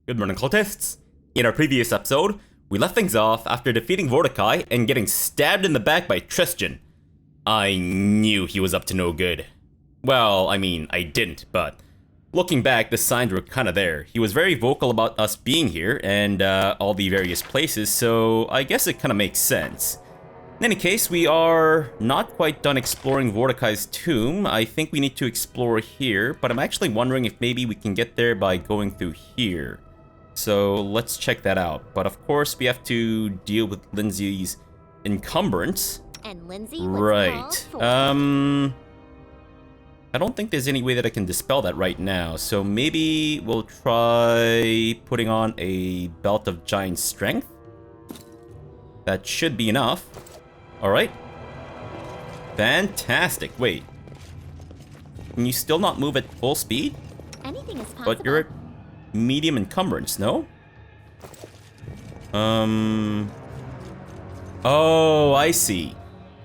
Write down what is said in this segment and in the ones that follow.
Good morning, cultists! In our previous episode, we left things off after defeating Vordecai and getting stabbed in the back by Tristan. I knew he was up to no good. Well, I mean, I didn't, but looking back, the signs were kinda there. He was very vocal about us being here and all the various places, so I guess it kinda makes sense. In any case, we are not quite done exploring Vordecai's tomb. I think we need to explore here, but I'm actually wondering if maybe we can get there by going through here. So let's check that out. But of course, we have to deal with Lindsay's encumbrance. And Lindsay was Right. I don't think there's any way that I can dispel that right now. So maybe we'll try putting on a belt of giant strength. That should be enough. All right. Fantastic. Wait. Can you still not move at full speed? Anything is possible. But you're at medium encumbrance, no? Oh, I see.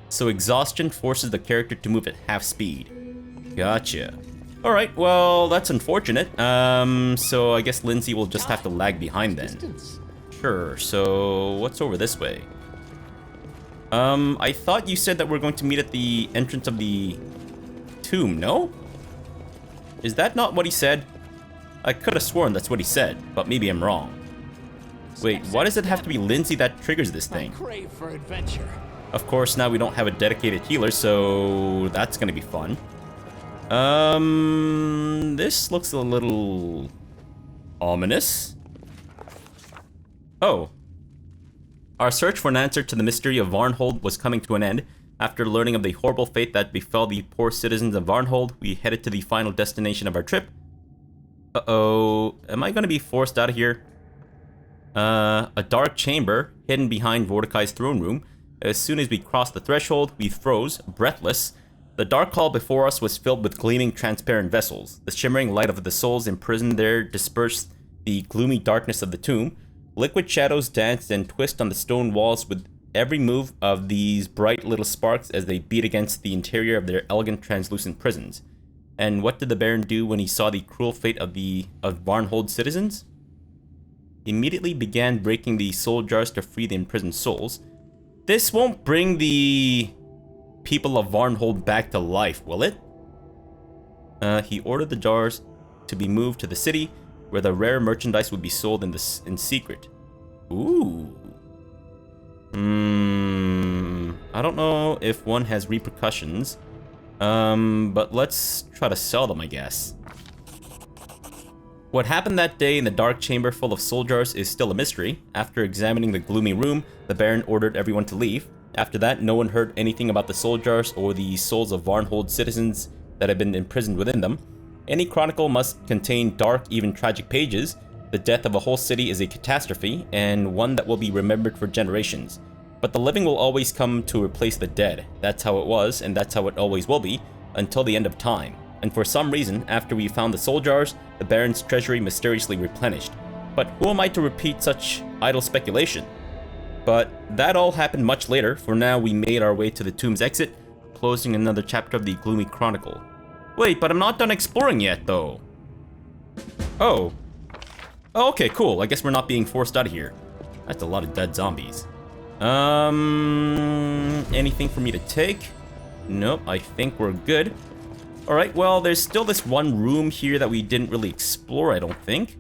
So exhaustion forces the character to move at half speed. Gotcha. Alright, well, that's unfortunate. So I guess Lindsay will just have to lag behind then. Sure, so what's over this way? I thought you said that we're going to meet at the entrance of the tomb, no? Is that not what he said? I could have sworn that's what he said, but maybe I'm wrong. Wait, why does it have to be Lindsay that triggers this thing? Crave for adventure. Of course, now we don't have a dedicated healer, so that's gonna be fun. This looks a little ominous. Oh. Our search for an answer to the mystery of Barnhold was coming to an end. After learning of the horrible fate that befell the poor citizens of Barnhold, we headed to the final destination of our trip. Uh-oh, am I gonna be forced out of here? A dark chamber hidden behind Vordecai's throne room. As soon as we crossed the threshold, we froze, breathless. The dark hall before us was filled with gleaming, transparent vessels. The shimmering light of the souls imprisoned there dispersed the gloomy darkness of the tomb. Liquid shadows danced and twisted on the stone walls with every move of these bright little sparks as they beat against the interior of their elegant, translucent prisons. And what did the Baron do when he saw the cruel fate of Barnhold citizens? He immediately began breaking the soul jars to free the imprisoned souls. This won't bring the people of Barnhold back to life, will it? He ordered the jars to be moved to the city, where the rare merchandise would be sold in secret. Ooh. I don't know if one has repercussions. But let's try to sell them, I guess. What happened that day in the dark chamber full of soul jars is still a mystery. After examining the gloomy room, the Baron ordered everyone to leave. After that, no one heard anything about the soul jars or the souls of Barnhold citizens that had been imprisoned within them. Any chronicle must contain dark, even tragic pages. The death of a whole city is a catastrophe, and one that will be remembered for generations. But the living will always come to replace the dead. That's how it was, and that's how it always will be, until the end of time. And for some reason, after we found the soul jars, the Baron's treasury mysteriously replenished. But who am I to repeat such idle speculation? But that all happened much later. For now, we made our way to the tomb's exit, closing another chapter of the gloomy chronicle. Wait, but I'm not done exploring yet, though. Oh. Oh, okay, cool. I guess we're not being forced out of here. That's a lot of dead zombies. Anything for me to take? Nope, I think we're good. Alright, well, there's still this one room here that we didn't really explore, I don't think.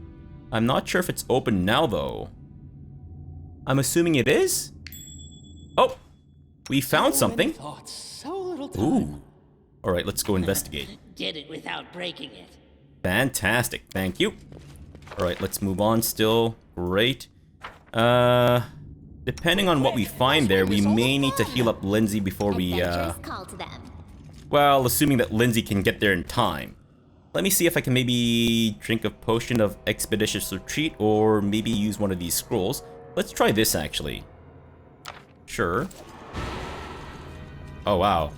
I'm not sure if it's open now, though. I'm assuming it is? Oh, we found something. Ooh. Alright, let's go investigate. Did it without breaking it. Fantastic, thank you. Alright, let's move on still. Great. Depending on what we find there, we may need to heal up Lindsay before we, Call to them. well, assuming that Lindsay can get there in time. Let me see if I can maybe drink a potion of expeditious retreat, or maybe use one of these scrolls. Let's try this, actually. Sure. Oh, wow.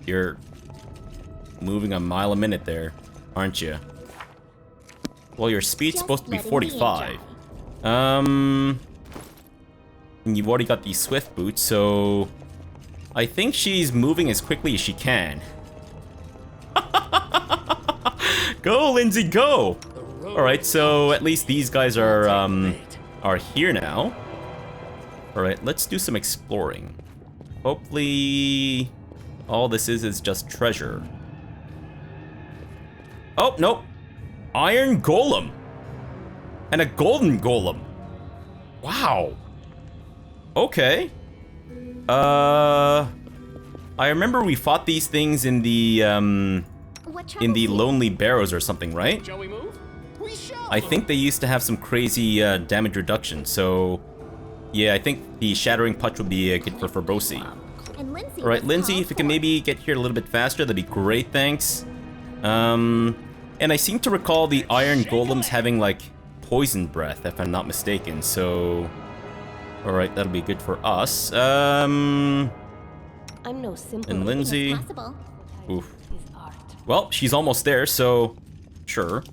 You're moving a mile a minute there, aren't you? Well, your speed's supposed to be 45. And you've already got these swift boots, so I think she's moving as quickly as she can. Go, Lindsay, go! Alright, so at least these guys are here now. Alright, let's do some exploring. Hopefully all this is just treasure. Oh, no. Iron Golem. And a golden golem. Wow. Okay. I remember we fought these things in the Lonely Barrows or something, right? Shall we move? We shall. I think they used to have some crazy damage reduction, so yeah, I think the Shattering Punch would be good for Fabrosi. And Lindsay. Alright, Lindsay, if you can maybe get here a little bit faster, that'd be great, thanks. And I seem to recall the Iron Golems having, like, poison breath, if I'm not mistaken, so... Alright, that'll be good for us. I'm no simple. And Lindsay... Possible. Oof. Well, she's almost there, so... Sure.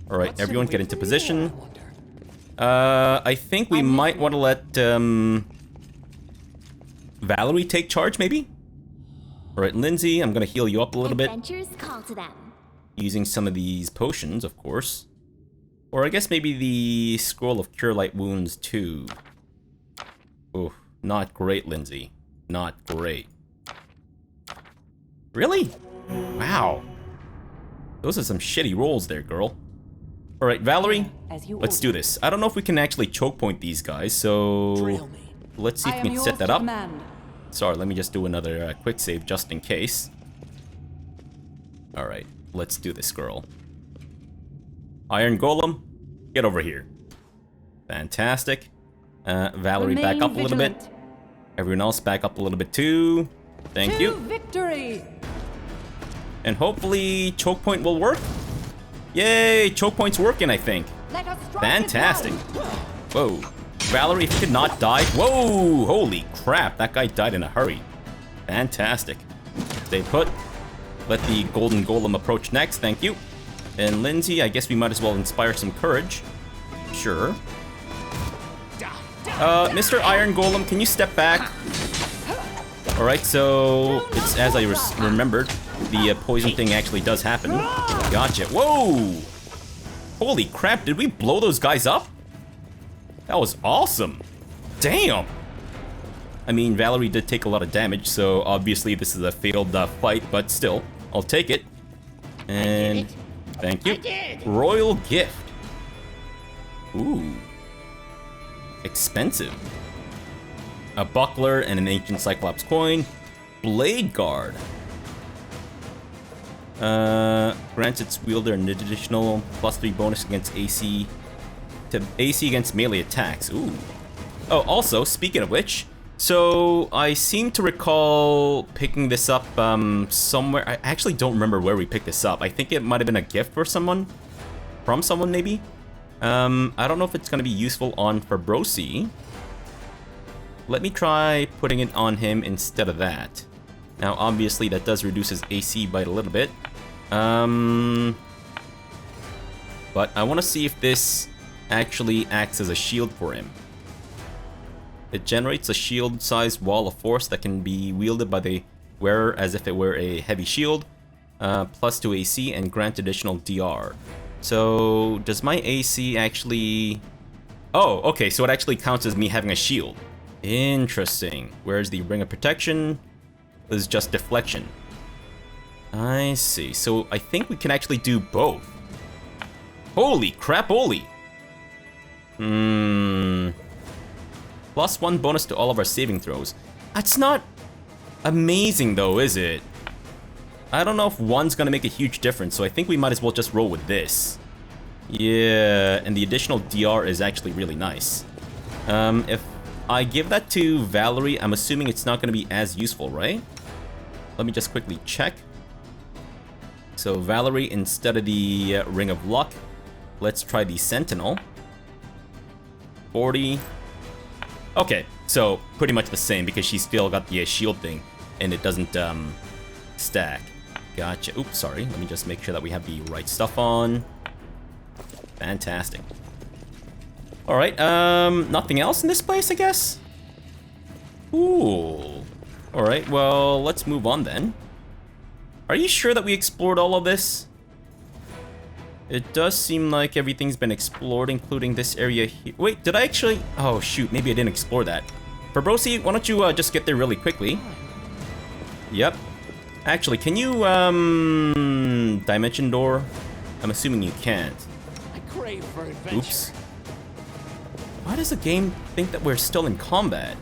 Alright, everyone get into position. I think we might want to let, Valerie take charge, maybe? Alright, Lindsay, I'm gonna heal you up a little bit. Adventures call to them. Using some of these potions, of course. Or I guess maybe the Scroll of Cure Light Wounds, too. Oof, not great, Lindsay. Not great. Really? Wow. Those are some shitty rolls there, girl. Alright, Valerie, let's do this. I don't know if we can actually choke point these guys, so... Let's see if we can set that up. Sorry, let me just do another quick save just in case. Alright, let's do this, girl. Iron Golem, get over here. Fantastic. Valerie, back up a little bit. Everyone else back up a little bit too. Thank you. Victory! And hopefully choke point will work. Yay, choke point's working, I think. Fantastic. Whoa. Valerie, if you could not die. Whoa, holy crap, that guy died in a hurry. Fantastic. Stay put. Let the golden golem approach next, thank you. And Lindsay, I guess we might as well inspire some courage. Sure. Mr. Iron Golem, can you step back? Alright, so it's as I remembered, the poison thing actually does happen. Gotcha. Whoa! Holy crap, did we blow those guys up? That was awesome. Damn! I mean, Valerie did take a lot of damage, so obviously this is a failed fight, but still, I'll take it. And thank you. Royal gift. Ooh. Expensive. A buckler and an ancient Cyclops coin. Blade guard. Grants its wielder an additional +3 bonus against AC against melee attacks. Ooh. Oh, also, speaking of which, so I seem to recall picking this up somewhere. I actually don't remember where we picked this up. I think it might have been a gift for someone. From someone, maybe? I don't know if it's going to be useful on Fabrosi. Let me try putting it on him instead of that. Now, obviously, that does reduce his AC by a little bit. But I want to see if this actually acts as a shield for him. It generates a shield-sized wall of force that can be wielded by the wearer as if it were a heavy shield. +2 AC and grant additional DR. So, does my AC actually... Oh, okay, so it actually counts as me having a shield. Interesting. Whereas the Ring of Protection is just deflection. I see. So, I think we can actually do both. Holy crap-oly! +1 bonus to all of our saving throws. That's not amazing though, is it? I don't know if one's gonna make a huge difference, so I think we might as well just roll with this. Yeah, and the additional DR is actually really nice. If I give that to Valerie, I'm assuming it's not gonna be as useful, right? Let me just quickly check. So Valerie, instead of the Ring of Luck, let's try the Sentinel. 40. Okay, so pretty much the same because she's still got the shield thing and it doesn't stack. Gotcha. Oops, sorry. Let me just make sure that we have the right stuff on. Fantastic. Alright, nothing else in this place, I guess? Cool. Alright, well, let's move on then. Are you sure that we explored all of this? It does seem like everything's been explored, including this area here. Wait, did I actually? Oh shoot, maybe I didn't explore that. Fabrosi, why don't you just get there really quickly? Yep. Actually, can you dimension door? I'm assuming you can't. I crave for adventure. Oops. Why does the game think that we're still in combat?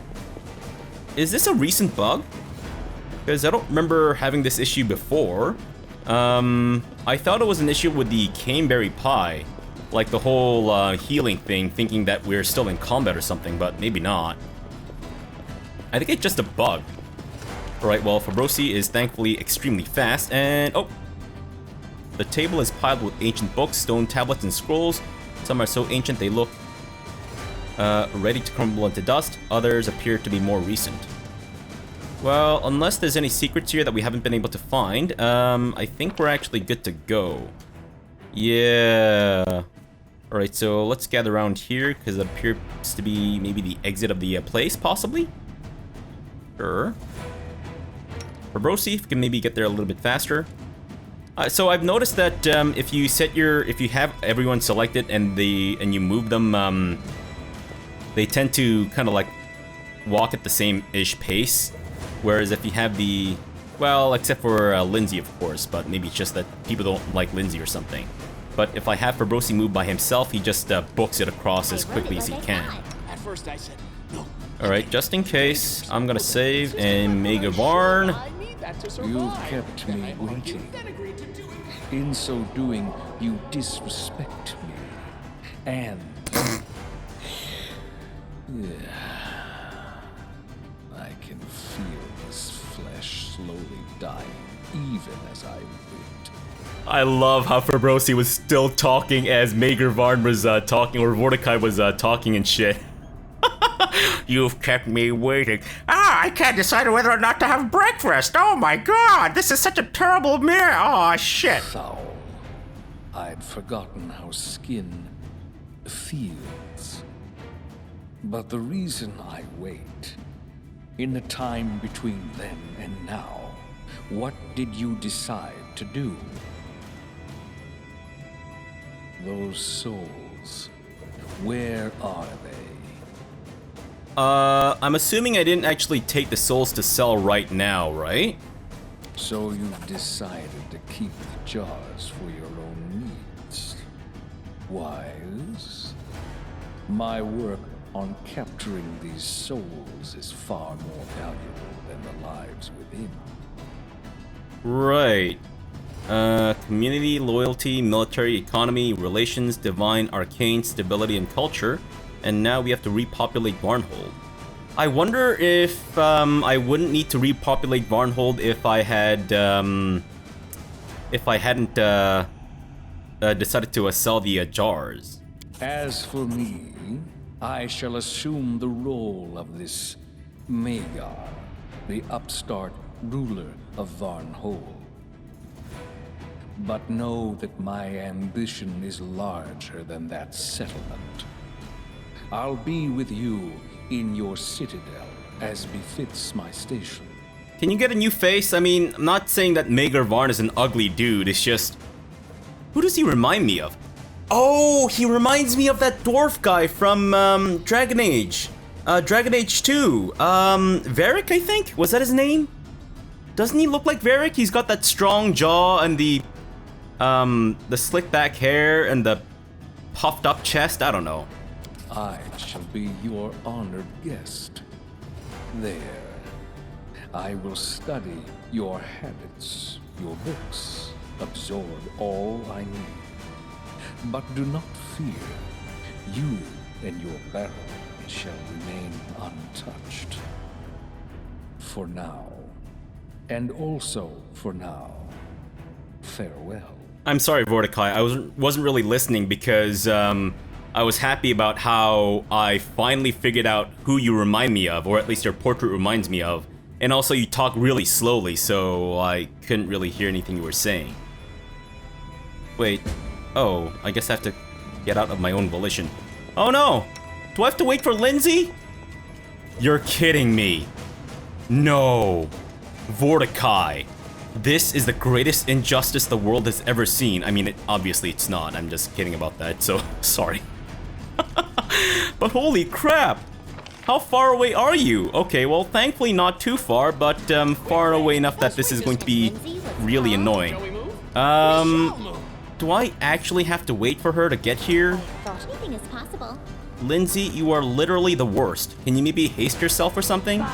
Is this a recent bug? Because I don't remember having this issue before. I thought it was an issue with the caneberry pie. Like the whole healing thing, thinking that we're still in combat or something, but maybe not. I think it's just a bug. Alright, well, Fabrosi is thankfully extremely fast, and oh! The table is piled with ancient books, stone tablets, and scrolls. Some are so ancient they look ready to crumble into dust. Others appear to be more recent. Well, unless there's any secrets here that we haven't been able to find, I think we're actually good to go. Yeah. Alright, so let's gather around here, because it appears to be maybe the exit of the place, possibly? Sure. Fabrosi, if you can maybe get there a little bit faster. So I've noticed that if you have everyone selected and you move them, they tend to kind of like walk at the same-ish pace. Whereas if you have well, except for Lindsay, of course, but maybe it's just that people don't like Lindsay or something. But if I have Fabrosi move by himself, he just books it across as quickly as he can. At first I said no. Alright, just in case, I'm gonna save and make a barn. You've kept me waiting. In so doing, you disrespect me. And I can feel this flesh slowly dying, even as I wait. I love how Fabrosi was still talking as Mager Varn was talking, or Vordecai was talking and shit. You've kept me waiting. I can't decide whether or not to have breakfast. Oh my god, this is such a terrible meal. Oh shit. Foul. I'd forgotten how skin feels. But the reason I wait, in the time between then and now, what did you decide to do? Those souls, where are they? I'm assuming I didn't actually take the souls to sell right now, right? So you've decided to keep the jars for your own needs. Wise? My work on capturing these souls is far more valuable than the lives within. Right. Community, loyalty, military, economy, relations, divine, arcane, stability, and culture. And now we have to repopulate Barnhold. I wonder if I wouldn't need to repopulate Barnhold if I hadn't decided to sell the jars. As for me, I shall assume the role of this Magar, the upstart ruler of Barnhold. But know that my ambition is larger than that settlement. I'll be with you in your citadel, as befits my station. Can you get a new face? I mean, I'm not saying that Mager Varn is an ugly dude, it's just... Who does he remind me of? Oh, he reminds me of that dwarf guy from Dragon Age. Dragon Age 2. Varric, I think? Was that his name? Doesn't he look like Varric? He's got that strong jaw and the slick back hair and the puffed up chest. I don't know. I shall be your honored guest. There. I will study your habits, your books, absorb all I need. But do not fear. You and your barony shall remain untouched. For now. And also for now. Farewell. I'm sorry, Vordecai. I wasn't really listening because I was happy about how I finally figured out who you remind me of, or at least your portrait reminds me of. And also you talk really slowly, so I couldn't really hear anything you were saying. Wait. Oh, I guess I have to get out of my own volition. Oh no! Do I have to wait for Lindsay? You're kidding me. No. Vordecai. This is the greatest injustice the world has ever seen. I mean, obviously it's not. I'm just kidding about that, so sorry. But holy crap! How far away are you? Okay, well, thankfully not too far, but far away enough that this is going to be really annoying. Do I actually have to wait for her to get here? Anything is possible. Lindsay, you are literally the worst. Can you maybe haste yourself or something?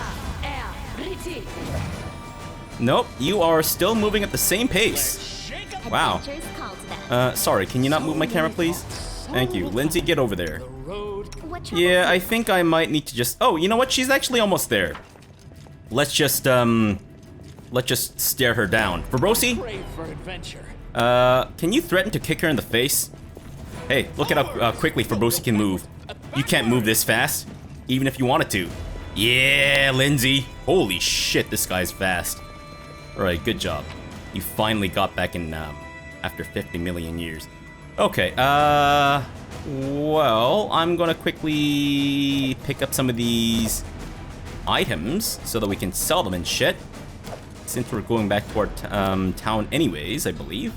Nope, you are still moving at the same pace. Wow. Adventures call to them. Sorry, can you not move my camera, please? Thank you. Lindsay, get over there. What trouble? Yeah, I think I might need to just... Oh, you know what? She's actually almost there. Let's just stare her down. Fabrosi? Crave for adventure. Can you threaten to kick her in the face? Hey, look at how quickly Fabrosi can move. You can't move this fast, even if you wanted to. Yeah, Lindsay. Holy shit, this guy's fast. Alright, good job. You finally got back in, after 50 million years. Okay, well, I'm gonna quickly pick up some of these items so that we can sell them and shit. Since we're going back to our town anyways, I believe.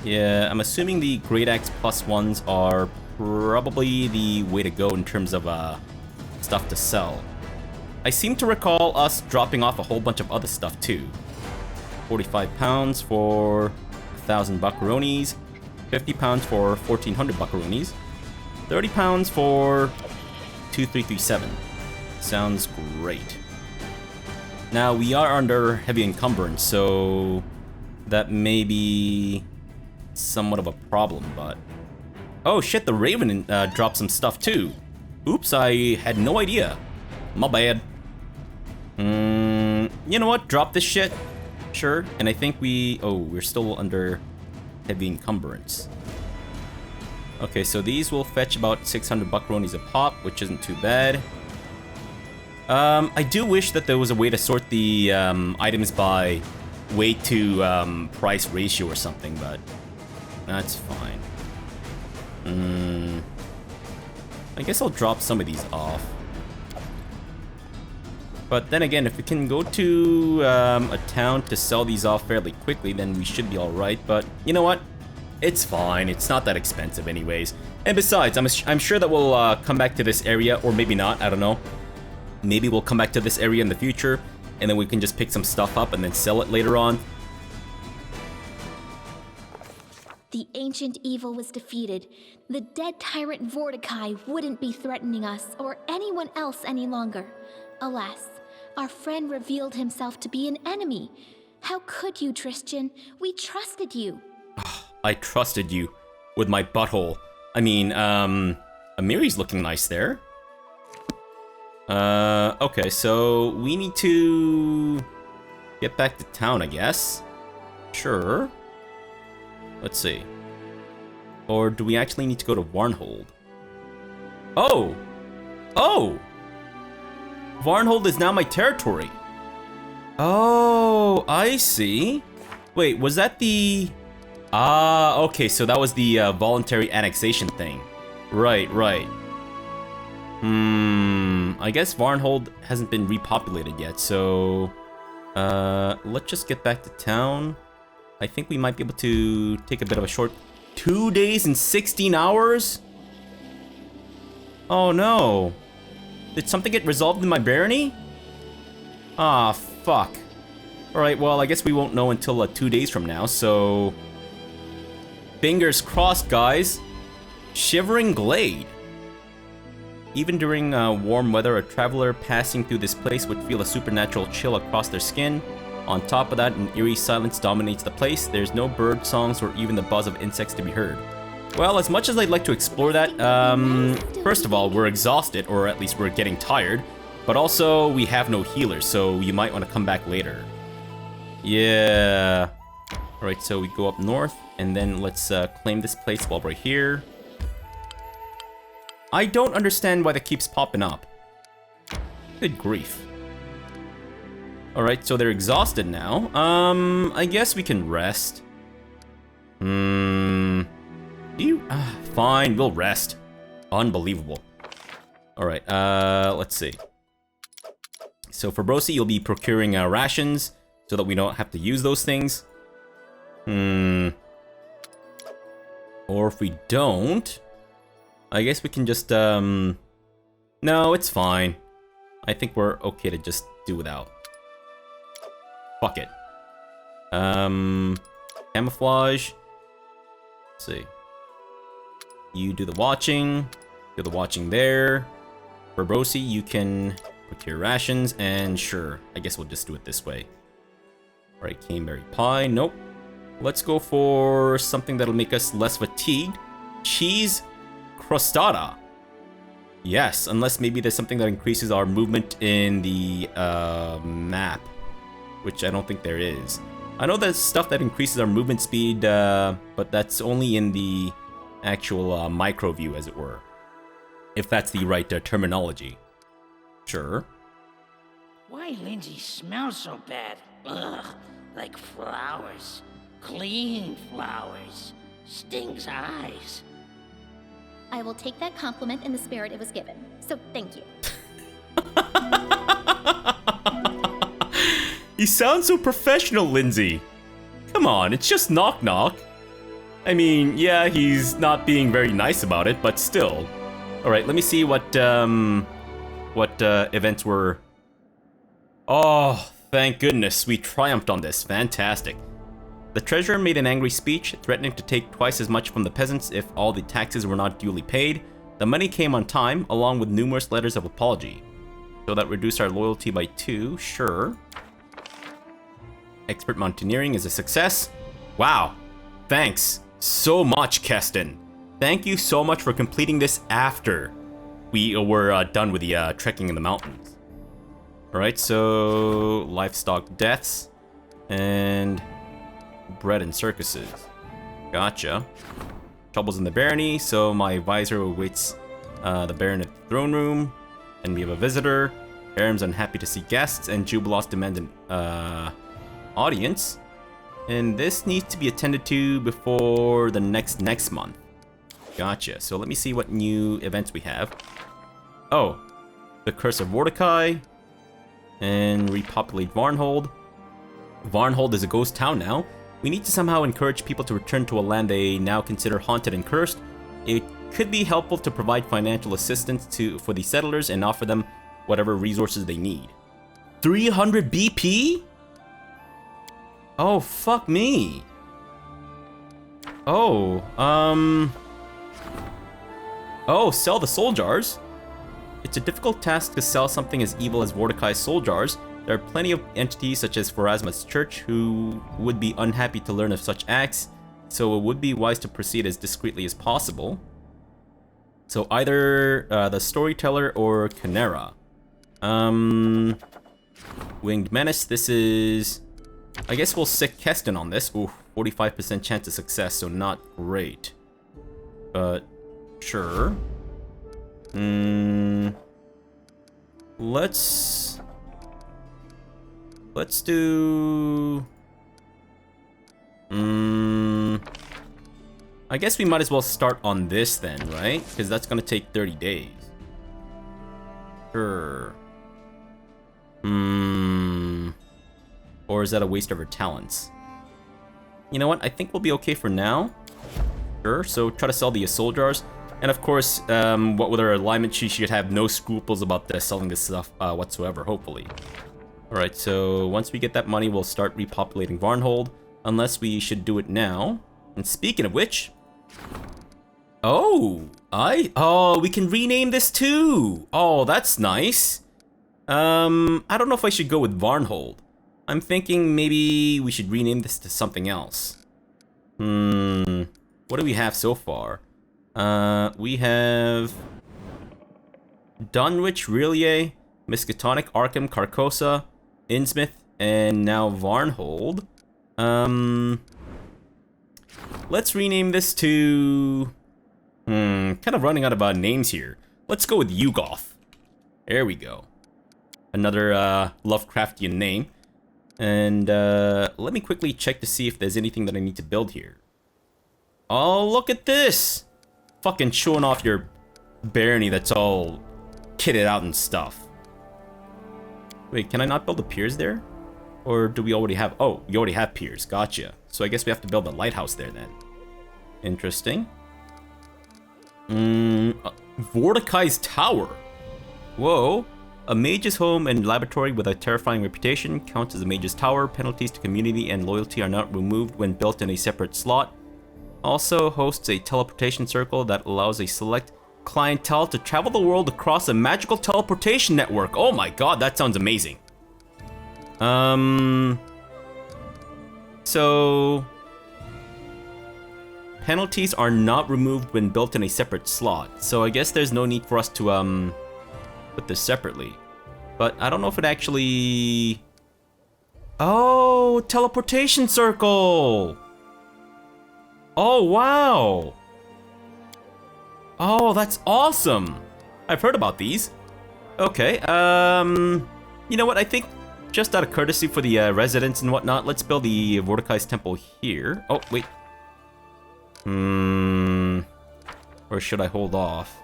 Yeah, I'm assuming the Great Axe plus ones are probably the way to go in terms of stuff to sell. I seem to recall us dropping off a whole bunch of other stuff too. 45 pounds for 1,000 buckaroonies, 50 pounds for 1,400 buckaroonies, 30 pounds for 2,337. Sounds great. Now we are under heavy encumbrance, so that may be somewhat of a problem, but... Oh shit, the Raven dropped some stuff too. Oops, I had no idea. My bad. You know what? Drop this shit. Sure. And I think we're still under heavy encumbrance. Okay, so these will fetch about 600 buckaroonies a pop, which isn't too bad. I do wish that there was a way to sort the items by weight to price ratio or something, but that's fine. I guess I'll drop some of these off. But then again, if we can go to a town to sell these off fairly quickly, then we should be alright. But you know what? It's fine. It's not that expensive anyways. And besides, I'm sure that we'll come back to this area, or maybe not, I don't know. Maybe we'll come back to this area in the future, and then we can just pick some stuff up and then sell it later on. The ancient evil was defeated. The dead tyrant Vordecai wouldn't be threatening us or anyone else any longer. Alas, our friend revealed himself to be an enemy. How could you, Tristan? We trusted you. I trusted you with my butthole. I mean, Amiri's looking nice there. Okay, so we need to get back to town, I guess. Sure. Let's see. Or do we actually need to go to Barnhold? Oh! Oh! Barnhold is now my territory. Oh, I see. Wait, was that the... Ah, okay, so that was the voluntary annexation thing. Right, right. I guess Barnhold hasn't been repopulated yet, so... let's just get back to town. I think we might be able to take a bit of a short... 2 days and 16 hours? Oh no. Did something get resolved in my barony? Ah, fuck. Alright, well, I guess we won't know until 2 days from now, so... Fingers crossed, guys. Shivering Glade. Even during warm weather, a traveler passing through this place would feel a supernatural chill across their skin. On top of that, an eerie silence dominates the place. There's no bird songs or even the buzz of insects to be heard. Well, as much as I'd like to explore that, first of all, we're exhausted, or at least we're getting tired. But also, we have no healers, so you might want to come back later. Yeah. Alright, so we go up north, and then let's claim this place while we're here. I don't understand why that keeps popping up. Good grief. Alright, so they're exhausted now. I guess we can rest. Fine, we'll rest. Unbelievable. Alright, let's see. So Fabrosi, you'll be procuring rations. so that we don't have to use those things. Or if we don't, I guess we can just, no, it's fine. I think we're okay to just do without. Fuck it. Camouflage. Let's see. You do the watching. Do the watching there. Fabrosi, you can procure rations, and sure, I guess we'll just do it this way. Alright, caneberry pie. Nope. Let's go for something that'll make us less fatigued. Cheese crostata. Yes, unless maybe there's something that increases our movement in the map, which I don't think there is. I know there's stuff that increases our movement speed, but that's only in the actual micro view, as it were. If that's the right terminology. Sure. Why Lindsay smells so bad? Ugh, like flowers. Clean flowers. Stings eyes. I will take that compliment in the spirit it was given, so thank you. You sound so professional, Lindsay. Come on, it's just knock knock. I mean, yeah, he's not being very nice about it, but still. Alright, let me see what events were. Oh, thank goodness, we triumphed on this. Fantastic. The treasurer made an angry speech, threatening to take twice as much from the peasants if all the taxes were not duly paid. The money came on time, along with numerous letters of apology. So that reduced our loyalty by 2, sure. Expert mountaineering is a success. Wow, thanks so much, Keston. Thank you so much for completing this after we were done with the trekking in the mountains. Alright, so livestock deaths and bread and circuses. Gotcha. Troubles in the barony, so my advisor awaits the baron at the throne room, and we have a visitor. Aram's unhappy to see guests, and Jubilos demands an audience. And this needs to be attended to before the next month. Gotcha. So let me see what new events we have. Oh, the Curse of Vordecai and Repopulate Barnhold. Barnhold is a ghost town now. We need to somehow encourage people to return to a land they now consider haunted and cursed. It could be helpful to provide financial assistance for the settlers and offer them whatever resources they need. 300 BP? Oh, fuck me. Oh, oh, sell the soul jars. It's a difficult task to sell something as evil as Vordecai's soul jars. There are plenty of entities such as Pharasma's church who would be unhappy to learn of such acts, so it would be wise to proceed as discreetly as possible. So either the storyteller or Chimera. Winged Menace, this is... I guess we'll sick Keston on this. Ooh, 45% chance of success, so not great. But, sure. Let's do... I guess we might as well start on this then, right? Because that's gonna take 30 days. Sure. Or is that a waste of her talents? You know what? I think we'll be okay for now. Sure, so try to sell the soul jars. And of course, what with her alignment, she should have no scruples about selling this stuff whatsoever, hopefully. Alright, so once we get that money, we'll start repopulating Barnhold. Unless we should do it now. And speaking of which... Oh, we can rename this too! Oh, that's nice. I don't know if I should go with Barnhold. I'm thinking maybe we should rename this to something else. What do we have so far? We have... Dunwich, Rillier, Miskatonic, Arkham, Carcosa, Innsmouth, and now Varnhold. Let's rename this to... kind of running out of names here. Let's go with Yugoth. There we go. Another Lovecraftian name. And let me quickly check to see if there's anything that I need to build here. Oh, look at this! Fucking showing off your barony that's all kitted out and stuff. Wait, can I not build the piers there? Or do we already have... Oh, we already have piers. Gotcha. So I guess we have to build a lighthouse there then. Interesting. Vordecai's Tower. Whoa. A mage's home and laboratory with a terrifying reputation counts as a mage's tower. Penalties to community and loyalty are not removed when built in a separate slot. Also hosts a teleportation circle that allows a select clientele to travel the world across a magical teleportation network. Oh my god, that sounds amazing. So penalties are not removed when built in a separate slot. So I guess there's no need for us to put this separately. But I don't know if it actually... Oh, teleportation circle. Oh, wow. Oh, that's awesome. I've heard about these. Okay, you know what? I think just out of courtesy for the residents and whatnot, let's build the Vordecai's temple here. Oh, wait. Or should I hold off?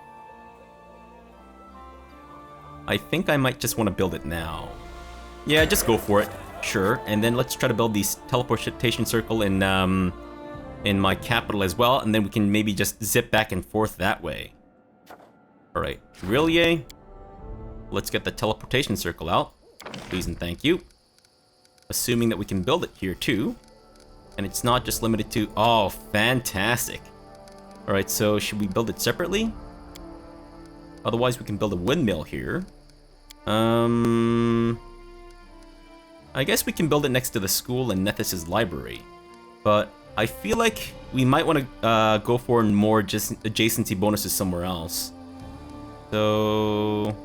I think I might just want to build it now. Yeah, just go for it. Sure. And then let's try to build the teleportation circle in my capital as well, and then we can maybe just zip back and forth that way. Alright, Rillier. Let's get the teleportation circle out. Please and thank you. Assuming that we can build it here too. And it's not just limited to... Oh, fantastic. Alright, so should we build it separately? Otherwise, we can build a windmill here. I guess we can build it next to the school and Nethys' library. But I feel like we might want to go for more just adjacency bonuses somewhere else. So...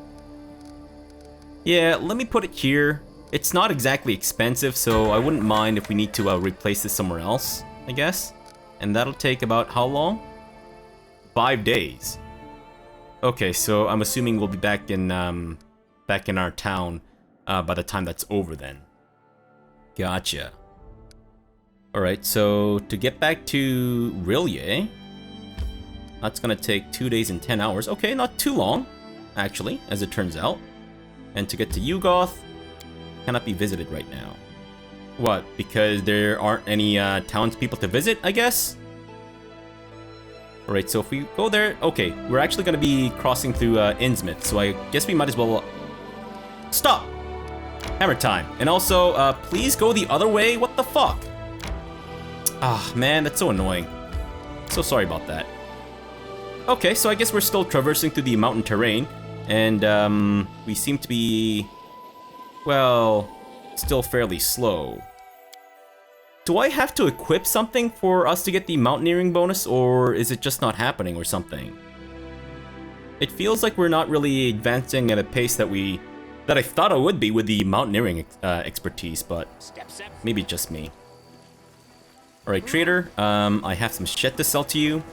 yeah, let me put it here. It's not exactly expensive, so I wouldn't mind if we need to replace this somewhere else, I guess. And that'll take about how long? 5 days. Okay, so I'm assuming we'll be back in our town by the time that's over then. Gotcha. Alright, so to get back to Rillier, that's gonna take 2 days and 10 hours. Okay, not too long, actually, as it turns out. And to get to Ugoth, cannot be visited right now. What, because there aren't any townspeople to visit, I guess? Alright, so if we go there... Okay, we're actually gonna be crossing through Innsmouth, so I guess we might as well... Stop! Hammer time. And also, please go the other way. What the fuck? Ah, man, that's so annoying. So sorry about that. Okay, so I guess we're still traversing through the mountain terrain. And, we seem to be... well, still fairly slow. Do I have to equip something for us to get the mountaineering bonus, or is it just not happening or something? It feels like we're not really advancing at a pace that I thought I would be with the mountaineering expertise, but maybe just me. Alright, trader, I have some shit to sell to you.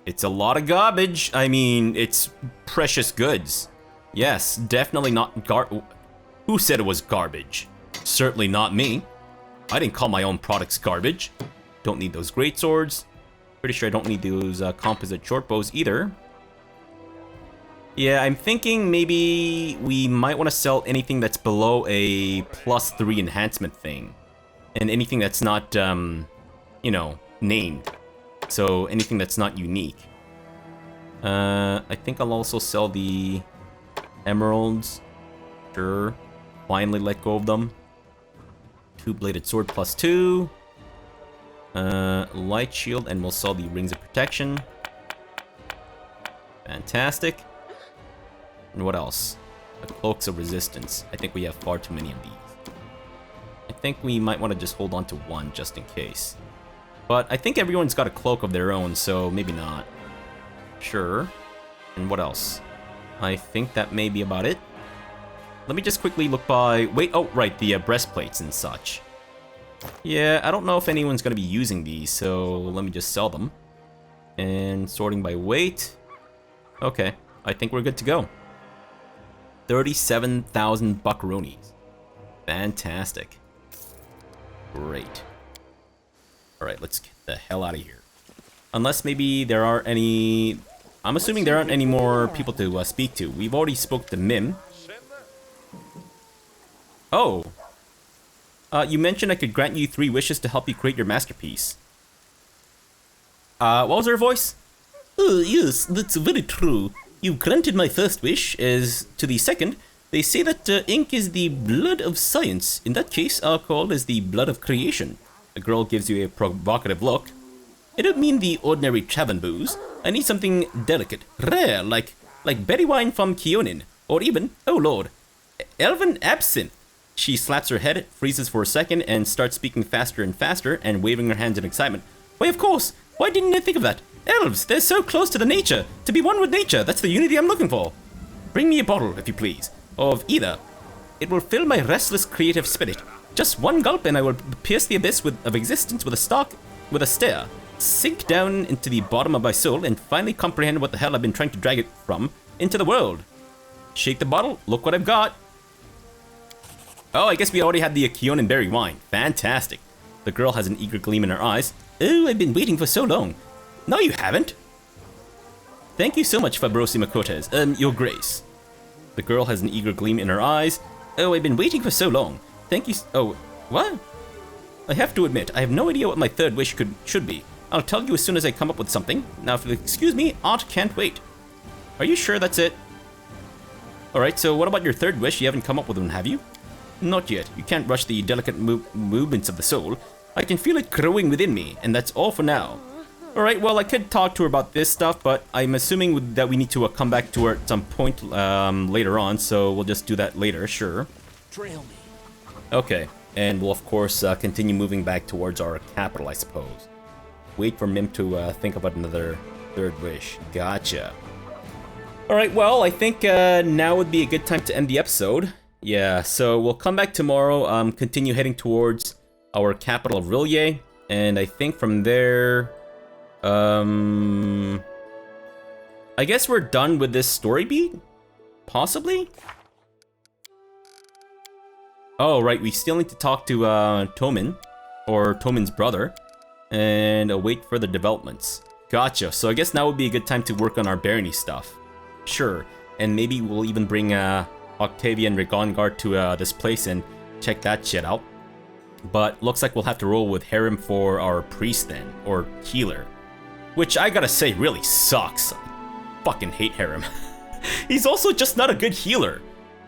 It's a lot of garbage. I mean, it's precious goods. Yes, definitely not Who said it was garbage? Certainly not me. I didn't call my own products garbage. Don't need those great swords. Pretty sure I don't need those composite short bows either. Yeah, I'm thinking maybe we might want to sell anything that's below a +3 enhancement thing. And anything that's not, you know, named. So anything that's not unique. I think I'll also sell the emeralds. Sure. Finally let go of them. Two-bladed sword +2. Light shield, and we'll sell the rings of protection. Fantastic. And what else? The cloaks of resistance. I think we have far too many of these. I think we might want to just hold on to one just in case. But I think everyone's got a cloak of their own, so maybe not. Sure. And what else? I think that may be about it. Let me just quickly look by... Wait, oh, right, the breastplates and such. Yeah, I don't know if anyone's going to be using these, so let me just sell them. And sorting by weight. Okay, I think we're good to go. 37,000 buckaroonies. Fantastic. Great. Alright, let's get the hell out of here. Unless maybe there are any... I'm assuming there aren't any more people to speak to. We've already spoke to Mim. Oh. You mentioned I could grant you 3 wishes to help you create your masterpiece. What was her voice? Oh, yes, that's very true. You granted my first wish. As to the second, they say that ink is the blood of science. In that case, alcohol is the blood of creation. The girl gives you a provocative look. I don't mean the ordinary tavern booze. I need something delicate, rare, like berry wine from Keonin, or even, oh lord, elven absinthe. She slaps her head, freezes for a second, and starts speaking faster and faster, and waving her hands in excitement. Why, of course! Why didn't I think of that? Elves, they're so close to the nature. To be one with nature, that's the unity I'm looking for. Bring me a bottle, if you please, of either. It will fill my restless creative spirit. Just one gulp and I will pierce the abyss of existence with a stare. Sink down into the bottom of my soul and finally comprehend what the hell I've been trying to drag it from into the world. Shake the bottle, look what I've got. Oh, I guess we already had the Keonin berry wine. Fantastic. The girl has an eager gleam in her eyes. Oh, I've been waiting for so long. No, you haven't. Thank you so much, Fabrosi Makotes. Your grace. The girl has an eager gleam in her eyes. Oh, I've been waiting for so long. Thank you. Oh, what? I have to admit, I have no idea what my third wish should be. I'll tell you as soon as I come up with something. Now, if you'll excuse me, Aunt can't wait. Are you sure that's it? Alright, so what about your third wish? You haven't come up with one, have you? Not yet. You can't rush the delicate movements of the soul. I can feel it growing within me, and that's all for now. Alright, well, I could talk to her about this stuff, but I'm assuming that we need to come back to her at some point later on, so we'll just do that later, sure. Trail me. Okay, and we'll of course continue moving back towards our capital, I suppose. Wait for Mim to think about another third wish. Gotcha. Alright, well, I think now would be a good time to end the episode. Yeah, so we'll come back tomorrow, continue heading towards our capital of Rillier, and I think from there, I guess we're done with this story beat? Possibly? Oh, right, we still need to talk to Tomin, or Tomin's brother, and await further developments. Gotcha, so I guess now would be a good time to work on our barony stuff. Sure, and maybe we'll even bring Octavia and Regongard to this place and check that shit out. But looks like we'll have to roll with Harem for our priest then, or healer. Which I gotta say really sucks. I fucking hate Harem. He's also just not a good healer.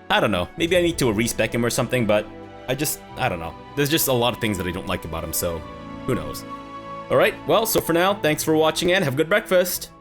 I don't know, maybe I need to respec him or something, but I don't know. There's just a lot of things that I don't like about him, so who knows. Alright, well, so for now, thanks for watching and have a good breakfast.